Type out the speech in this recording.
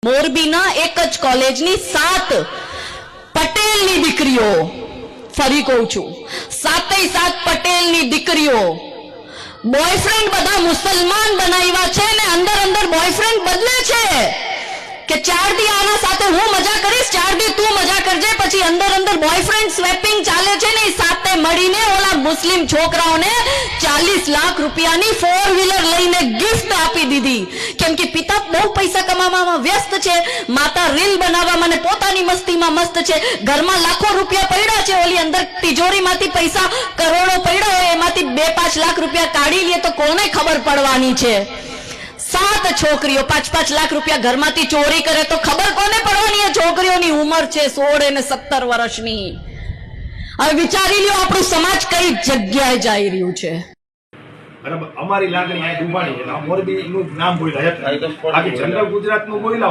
મોરબીના એક જ કોલેજની 7 પટેલની દીકરીઓ, ફરી કહું છું 7 પટેલની દીકરીઓ બોયફ્રેન્ડ બધા મુસલમાન બનાવ્યા છે ને અંદર અંદર બોયફ્રેન્ડ બદલે છે કે 4 દી આના સાથે હું મજા કરીશ, 4 દી તું મજા કરજે, પછી અંદર અંદર બોયફ્રેન્ડ સ્વેપિંગ ચાલે છે ને. સાથે મળીને ઓલા મુસ્લિમ છોકરાઓને 40 લાખ રૂપિયાની 4 વ્હીલર લઈને ગિફ્ટ આપી દીધી, કેમ કે પિતા બહુ પૈસા કમાવામાં વ્યસ્ત છે, માતા રીલ બનાવવામાં અને પોતાની મસ્તીમાં મસ્ત છે, ઘરમાં લાખો રૂપિયા પડ્યા છે, ઓલી અંદર તિજોરીમાંથી પૈસા કરોડો પડ્યા હોય એમાંથી 2-5 લાખ રૂપિયા કાઢી લે તો કોને ખબર પડવાની છે. 7 છોકરીઓ 5-5 લાખ રૂપિયા ઘરમાંથી ચોરી કરે તો ખબર કોને પડવાની? એ છોકરીઓની ઉંમર છે 16 અને 17 વર્ષની. હવે વિચારી લ્યો આપણું સમાજ કઈ જગ્યાએ જઈ રહ્યું છે. બરાબર, અમારી લાગણી આ ડૂબાણી છે. મોરબી નું નામ બોલ્યા, બાકી જનરલ ગુજરાત નું બોલ્યા